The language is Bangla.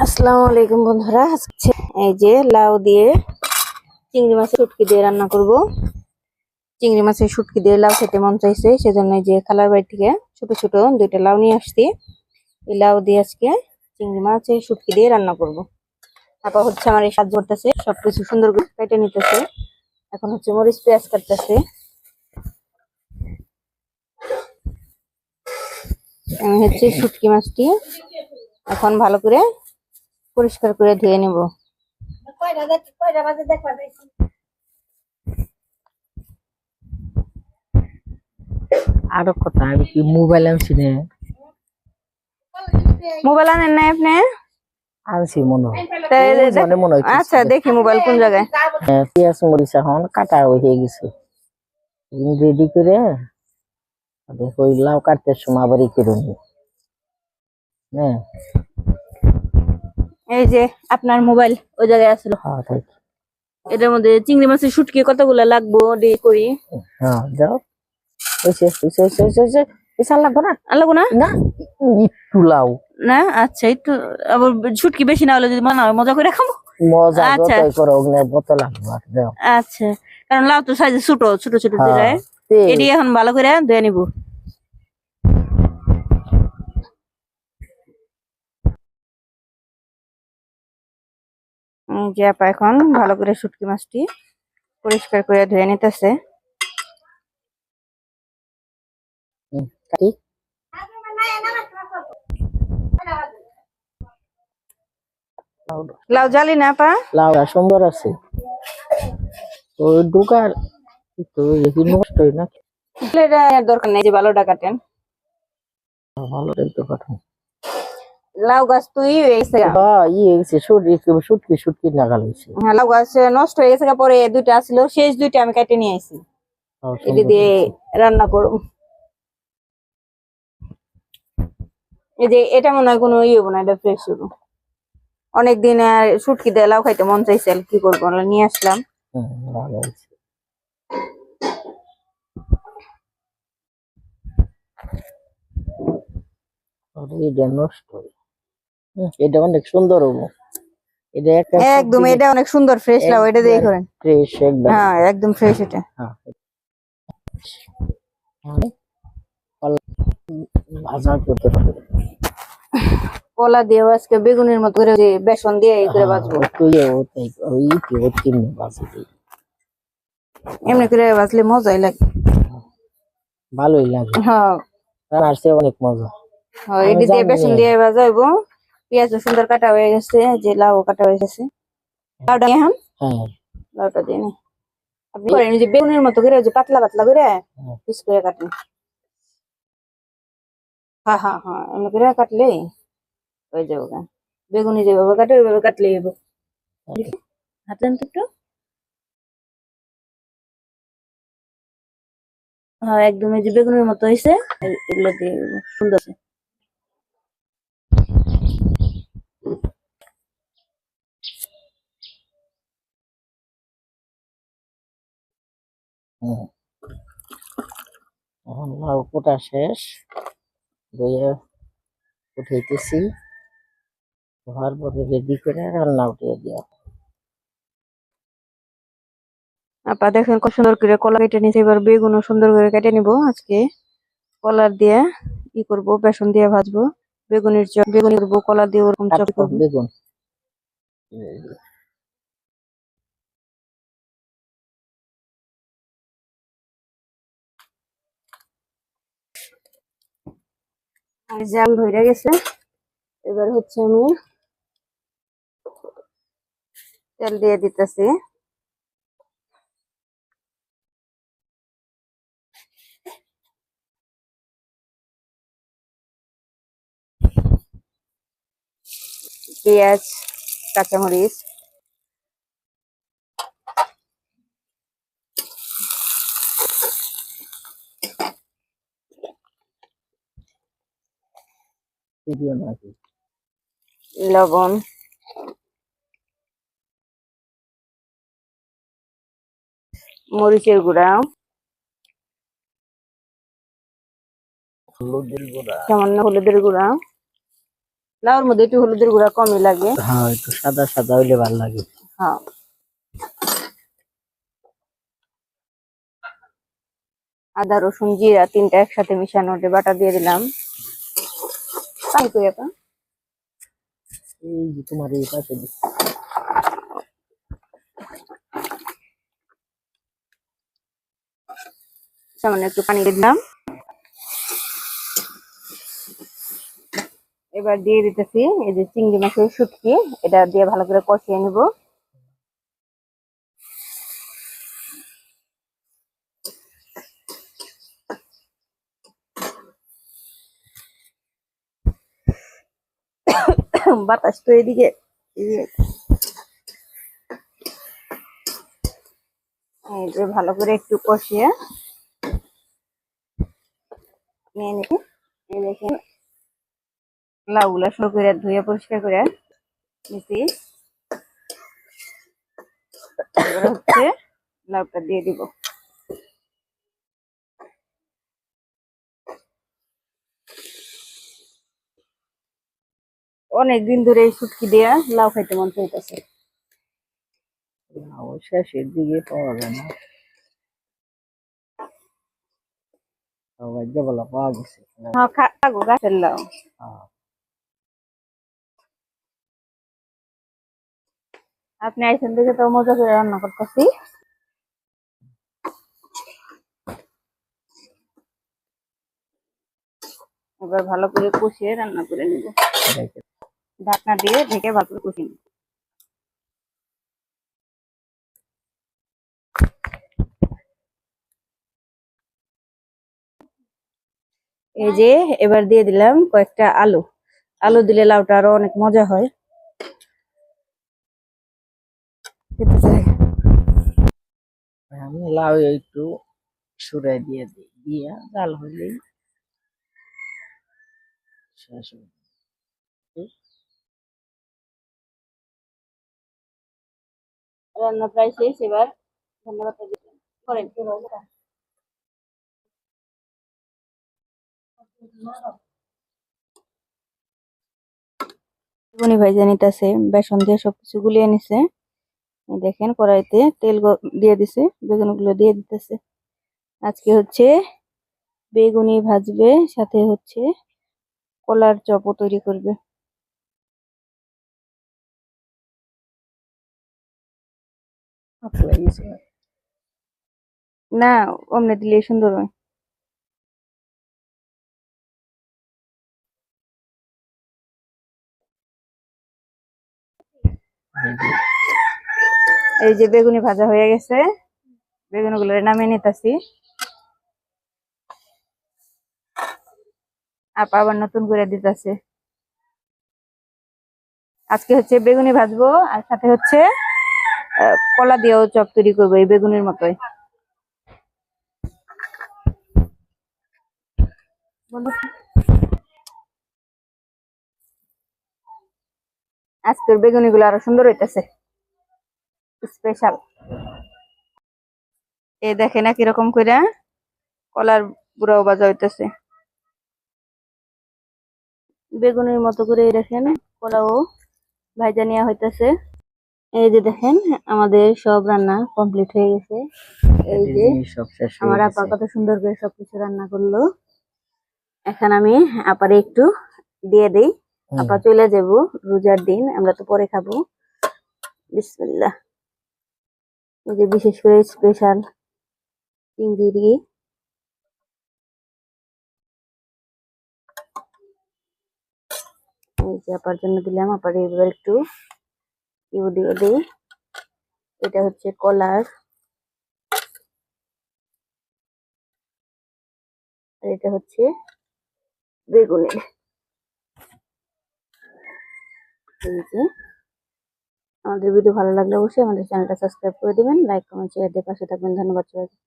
আসসালামু আলাইকুম বন্ধুরা, আজকে এই যে লাউ দিয়ে চিংড়ি মাছের শুটকি দিয়ে রান্না করব। চিংড়ি মাছের শুটকি দিয়ে লাউ খেতে মন চাইছে, সেজন্য যে খালার বাড়ি থেকে ছোট ছোট দুইটা লাউ নিয়ে আসছি। এই লাউ দিয়ে আজকে চিংড়ি মাছের শুটকি দিয়ে রান্না করব। তারপর হচ্ছে আমার এই সাহায্য করতেছে, সবকিছু সুন্দর করে কেটে নিতেছে। এখন হচ্ছে মরিচ পেঁয়াজ কাটতেছে। আমি হচ্ছে শুটকি মাছটি এখন ভালো করে পরিষ্কার করে ধুয়ে নেব। আরো কথা আমি কি মোবাইল আনছি না? মোবাইল আনেন নাই আপনি? আনছি মনে হয়। আচ্ছা, দেখি মোবাইল কোন জায়গায়। পেঁয়াজ মরিচ এখন কাটা হয়ে গেছে, রেডি করে দেখো ওই লাউ কাটতে সময় আবার ই করে নি। হ্যাঁ, এই যে আপনার মোবাইল ওই জায়গায় আসলো। হ্যাঁ তাই। এটার মধ্যে চিংড়ি মাছের শুটকি কতগুলো লাগবো দিয়ে করি। হ্যাঁ যাও, বিশাল লাগবো না? লাগবো না? না, একটু লাউ না আচ্ছা, একটু আবার শুটকি বেশি না হলে যদি মনে হয় মজা করে খাবো। মজা আচ্ছা যতই করো অগ্নে কত লাগবো আর যাও। আচ্ছা, কারণ লাউ তো সাইজে ছোট ছোট ছোট দিলে এটি এখন ভালো করে ধুয়ে নিব। যে আপা এখন ভালো করে শুটকি মাছটি পরিষ্কার করে ধুয়ে নিতেছে। কাটি লাউ জালি না আপা? লাউ সুন্দর আছে তো ঢুকার তো নষ্ট হয় না। এটা আর দরকার নেই, যে ভালোটা কাটেন। ভালো দেখতে কথা। লাউ গাছ তো ই হয়ে গেছে। শুটকি শুটকি নাগাল হয়েছে। হ্যাঁ, লাউ গাছ নষ্ট হয়ে গেছে, পরে দুইটা আসছিল, শেষ দুইটা আমি কেটে নিয়ে আসি। এটা দিয়ে রান্না করব। এই যে এটা মনে হয় কোনো ইয়ে হবো না, এটা ফ্রেশ হবো। অনেকদিন আর শুটকি দিয়ে লাউ খাইতে মন চাইছে, কি করবো, নিয়ে আসলাম। ভালো হয়েছে। এটা নষ্ট, এটা অনেক সুন্দর হবো। এটা একদম, এটা অনেক সুন্দর ফ্রেশ লাউ, এটা দিয়ে করেন। ফ্রেশ একদম। হ্যাঁ একদম ফ্রেশ এটা। ভাজা করতে পারবে। কলা দিয়ে আজকে বেগুনের মতো করে বেসন দিয়ে এই করে ভাজবো। এমনি করে ভাজলে মজাই লাগে। ভালোই লাগে। হ্যাঁ, রান্নার চেয়ে অনেক মজা। হ্যাঁ, এটি দিয়ে বেসন দিয়ে ভাজা হইব। পেঁয়াজ সুন্দর কাটা হয়ে গেছে, যে লাউ কাটা হয়ে গেছে। লাউটা এখন লাউটা দিয়ে নি আপনি করেন যে বেগুনের মতো করে, যে পাতলা পাতলা করে পিস করে কাটেন। হ্যাঁ হ্যাঁ হ্যাঁ, এমনি করে কাটলে হয়ে যাবো। বেগুনি যেভাবে কাটে ওইভাবে কাটলেই হইব। হাতেন তো একটু। হ্যাঁ একদম, এই যে বেগুনের মতো হয়েছে, এগুলো দিয়ে সুন্দর আছে। এখন লাউ কোটা শেষ, ধুয়ে উঠাইতেছি, ধোয়ার পরে রেডি করে রান্না উঠিয়ে দেওয়া। আপা দেখেন কত সুন্দর করে কলা কেটে নিয়েছে, এবার বেগুনও সুন্দর করে কেটে নিব। আজকে কলার দিয়ে কি করব, বেসন দিয়ে ভাজবো। বেগুনের চপ বেগুনি করবো, কলা দিয়ে ওরকম চপ করবো। বেগুন জাল ধরে গেছে, এবার হচ্ছে আমি তেল দিয়ে দিতেছি। পেঁয়াজ, কাঁচামরিচ, লবণ, মরিচের গুঁড়া, হলুদের গুঁড়া। সামান্য হলুদের গুঁড়া, লাউর মধ্যে একটু হলুদের গুঁড়া কমই লাগে। হ্যাঁ, একটু সাদা সাদা হইলে ভালো লাগে। হ্যাঁ, আদা রসুন জিরা তিনটা একসাথে মিশানো বাটা দিয়ে দিলাম। পানি কই আপা? এই যে তোমার এই পাশে সামান্য একটু পানি দিয়ে দিলাম। এবার দিয়ে দিতেছি এই যে চিংড়ি মাছের শুটকি, এটা দিয়ে ভালো করে কষিয়ে নিব। বাতাস তো এদিকে, এই যে ভালো করে একটু কষিয়ে নিয়ে নিই। এই দেখেন লাউ গুলা সুন্দর করে ধুয়ে পরিষ্কার করে নিছি। এবার হচ্ছে লাউটা দিয়ে দিব। অনেকদিন ধরে এই শুটকি দিয়া লাউ খাইতে মন চাইতেছে। শেষের দিকে পাওয়া যায় না, ভাগ্যবলা পাওয়া গেছে। হ্যাঁ, খাগো গাছের লাউ। হ্যাঁ। আপনি আইসেন দেখে তো মজা করে রান্না করতেছি। এবার ভালো করে কষিয়ে রান্না করে নিব। ঢাকনা দিয়ে ঢেকে ভালো করে কষিয়ে নিব। এই যে এবার দিয়ে দিলাম কয়েকটা আলু। আলু দিলে লাউটা আরো অনেক মজা হয়। আমি লাউ একটু সুরাই দিয়ে দিই, দিয়া জাল হইলেই শেষ হয়ে যাবে। রান্না প্রায় শেষ। এবার ধন্যবাদ দিবেন করেন। বেগুনি ভাইজা নিতেছে, বেসন দিয়ে সবকিছু গুলিয়ে নিছে। এই দেখেন কড়াইতে তেল দিয়ে দিছে, বেগুন গুলো দিয়ে দিতেছে। আজকে হচ্ছে বেগুনি ভাজবে, সাথে হচ্ছে কলার চপও তৈরি করবে। পাতলা গেছে। না, অমনে দিলে সুন্দর হয়। এই যে এই যে বেগুনি ভাজা হয়ে গেছে, বেগুন গুলো নামিয়ে নিতেছি। আপা আবার নতুন করে দিতেছে। আজকে হচ্ছে বেগুনি ভাজবো, আর সাথে হচ্ছে কলা দিয়েও চপ তৈরি করবো এই বেগুনের মতোই। আজকের বেগুনি গুলো আরো সুন্দর হইতেছে, স্পেশাল। এই দেখেন একই রকম করে কলার বুড়াও ভাজা হইতেছে বেগুনের মতো করে। দেখেন কলাও ভাজা নেওয়া হইতেছে। এই যে দেখেন আমাদের সব রান্না কমপ্লিট হয়ে গেছে। এই যে সব শেষ হয়ে আমার আপা গেছে। কত সুন্দর করে সবকিছু রান্না করলো। এখন আমি আপারে একটু দিয়ে দেই, আপা চলে যাবো। রোজার দিন, আমরা তো পরে খাবো। বিসমিল্লাহ। এই যে বিশেষ করে স্পেশাল চিংড়ি দিয়ে এই যে আপার জন্য দিলাম। আপারে এবার একটু ইউ দিয়ে দিই। এটা হচ্ছে কলার, আর এটা হচ্ছে বেগুনের। এই যে আমাদের ভিডিও ভালো লাগলে অবশ্যই আমাদের চ্যানেলটা সাবস্ক্রাইব করে দিবেন, লাইক কমেন্ট শেয়ার দিয়ে পাশে থাকবেন। ধন্যবাদ সবাইকে।